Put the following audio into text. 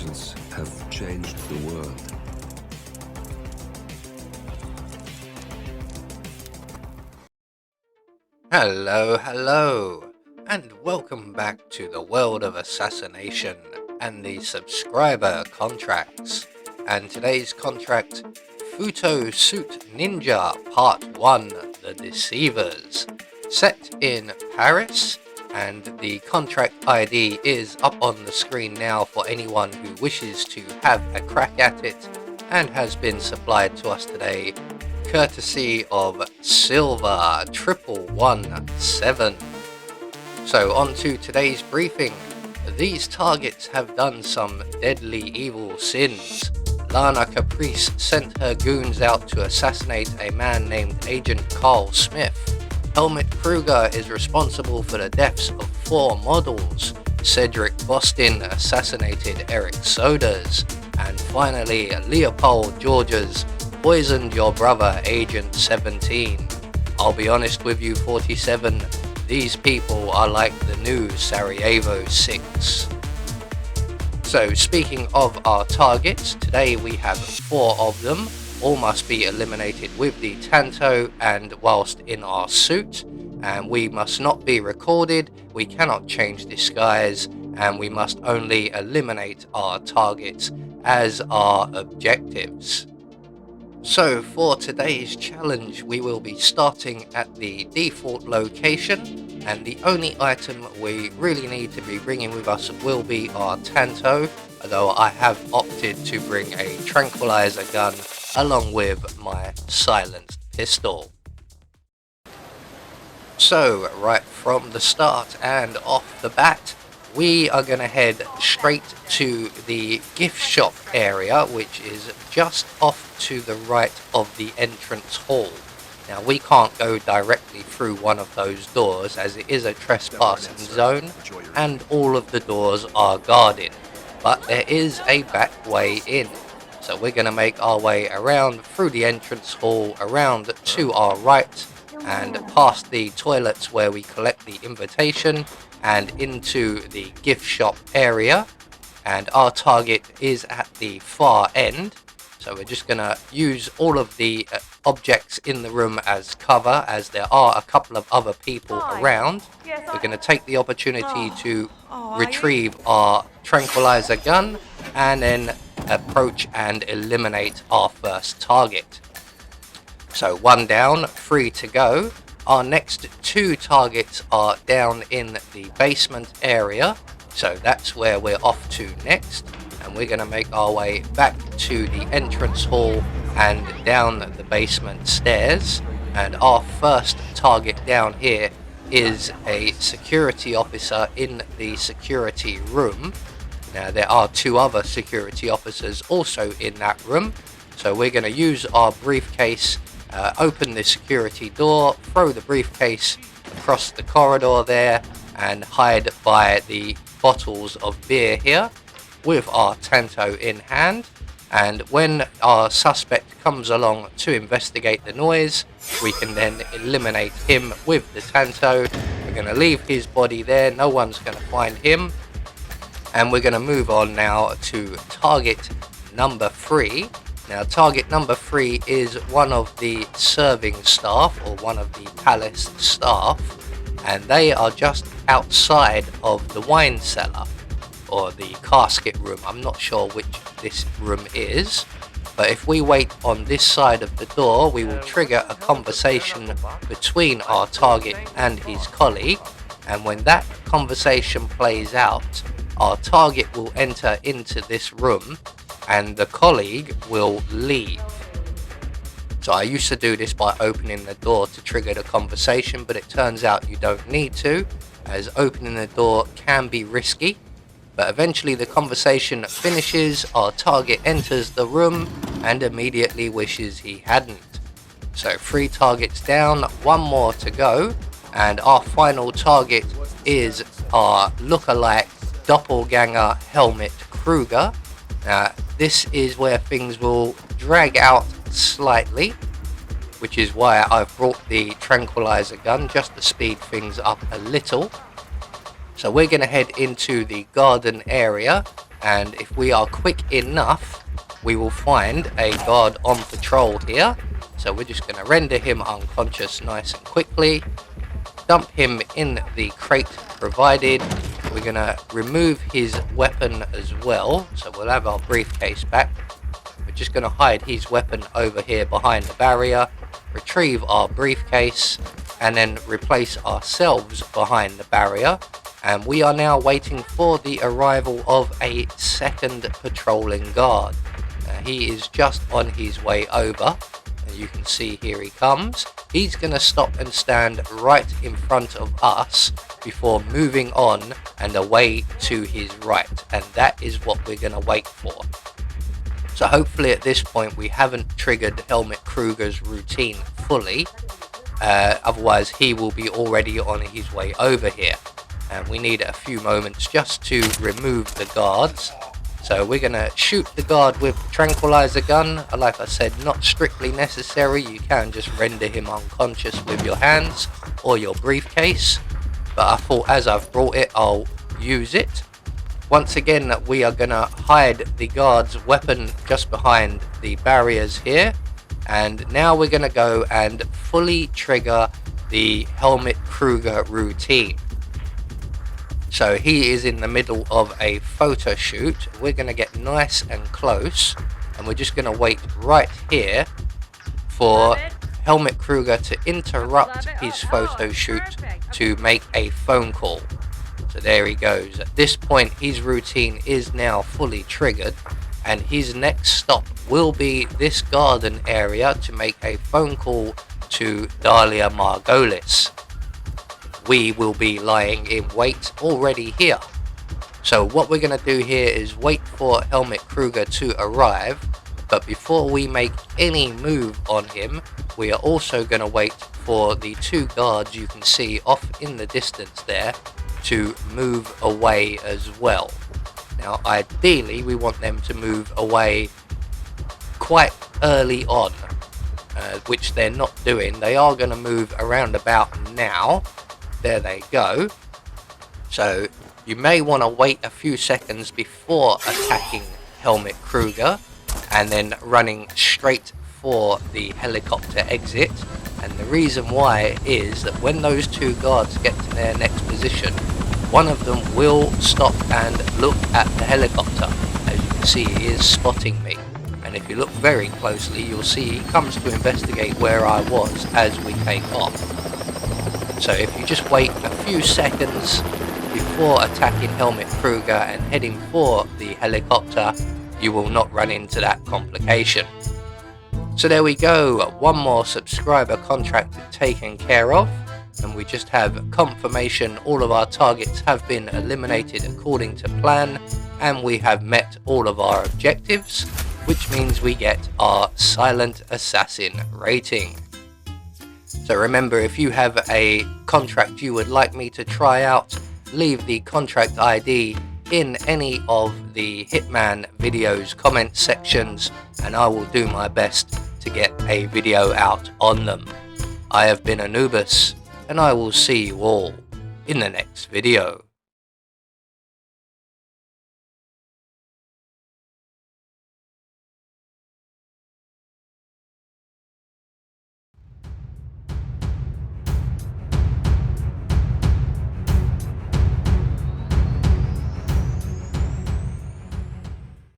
intelligence have changed the world. Hello, and welcome back to the world of assassination and the subscriber contracts. And today's contract, Futo Suit Ninja Part 1, The Deceivers. Set in Paris, and the contract ID is up on the screen now for anyone who wishes to have a crack at it, and has been supplied to us today courtesy of Silver 1117. So on to today's briefing. These targets have done some deadly evil sins. Lana Caprice sent her goons out to assassinate a man named Agent Carl Smith. Helmut Kruger is responsible for the deaths of 4 models. Cedric Boston assassinated Eric Sodas. And finally, Leopold Georges poisoned your brother, Agent 17. I'll be honest with you, 47, these people are like the new Sarajevo 6. So speaking of our targets, today we have 4 of them. All must be eliminated with the Tanto and whilst in our suit. And we must not be recorded, we cannot change disguise, and we must only eliminate our targets as our objectives. So for today's challenge, we will be starting at the default location, and the only item we really need to be bringing with us will be our Tanto, although I have opted to bring a tranquilizer gun along with my silenced pistol. So right from the start and off the bat, we are going to head straight to the gift shop area, which is just off to the right of the entrance hall. Now we can't go directly through one of those doors as it is a trespassing zone and all of the doors are guarded, but there is a back way in. So we're going to make our way around through the entrance hall, around to our right and past the toilets where we collect the invitation and into the gift shop area, and our target is at the far end. So we're just going to use all of the objects in the room as cover, as there are a couple of other people around. We're going to take the opportunity to retrieve our tranquilizer gun and then approach and eliminate our first target. So 1 down, 3 to go. Our next 2 targets are down in the basement area, so that's where we're off to next, and we're going to make our way back to the entrance hall and down the basement stairs. And our first target down here is a security officer in the security room. Now there are 2 other security officers also in that room, so we're going to use our briefcase, open the security door, throw the briefcase across the corridor there and hide by the bottles of beer here with our Tanto in hand. And when our suspect comes along to investigate the noise, we can then eliminate him with the Tanto. We're going to leave his body there, no one's going to find him, and we're going to move on now to target number 3. Now target number 3 is one of the serving staff, or one of the palace staff, and they are just outside of the wine cellar or the casket room. I'm not sure which this room is, but if we wait on this side of the door, we will trigger a conversation between our target and his colleague, and when that conversation plays out, our target will enter into this room and the colleague will leave. So I used to do this by opening the door to trigger the conversation, but it turns out you don't need to, as opening the door can be risky. But eventually the conversation finishes, our target enters the room and immediately wishes he hadn't. So 3 targets down, 1 more to go, and our final target is our lookalike doppelganger Helmut Kruger. Now this is where things will drag out slightly, which is why I've brought the tranquilizer gun just to speed things up a little. So we're going to head into the garden area and if we are quick enough, we will find a guard on patrol here. So we're just going to render him unconscious nice and quickly, dump him in the crate provided. We're going to remove his weapon as well, so we'll have our briefcase back. We're just going to hide his weapon over here behind the barrier, retrieve our briefcase, and then replace ourselves behind the barrier. And we are now waiting for the arrival of a second patrolling guard. He is just on his way over. You can see here he comes. He's going to stop and stand right in front of us before moving on and away to his right. And that is what we're going to wait for. So hopefully at this point we haven't triggered Helmut Kruger's routine fully. Otherwise he will be already on his way over here. And we need a few moments just to remove the guards. So we're going to shoot the guard with the tranquilizer gun. Like I said, not strictly necessary. You can just render him unconscious with your hands or your briefcase. But I thought as I've brought it, I'll use it. Once again, we are going to hide the guard's weapon just behind the barriers here. And now we're going to go and fully trigger the Helmut Kruger routine. So he is in the middle of a photo shoot. We're going to get nice and close, and we're just going to wait right here for Helmut Kruger to interrupt his photo shoot to make a phone call. So there he goes. At this point, his routine is now fully triggered, and his next stop will be this garden area to make a phone call to Dahlia Margolis. We will be lying in wait already here. So what we're going to do here is wait for Helmut Kruger to arrive, but before we make any move on him, we are also going to wait for the two guards you can see off in the distance there to move away as well. Now ideally we want them to move away quite early on, which they're not doing. They are going to move around about now. There they go. So you may want to wait a few seconds before attacking Helmut Kruger and then running straight for the helicopter exit. And the reason why is that when those two guards get to their next position, one of them will stop and look at the helicopter. As you can see, he is spotting me. And if you look very closely, you'll see he comes to investigate where I was as we take off. So if you just wait a few seconds before attacking Helmut Kruger and heading for the helicopter, you will not run into that complication. So there we go, one more subscriber contract taken care of, and we just have confirmation all of our targets have been eliminated according to plan, and we have met all of our objectives, which means we get our Silent Assassin rating. So remember, if you have a contract you would like me to try out, leave the contract ID in any of the Hitman videos comment sections, and I will do my best to get a video out on them. I have been Anubis, and I will see you all in the next video.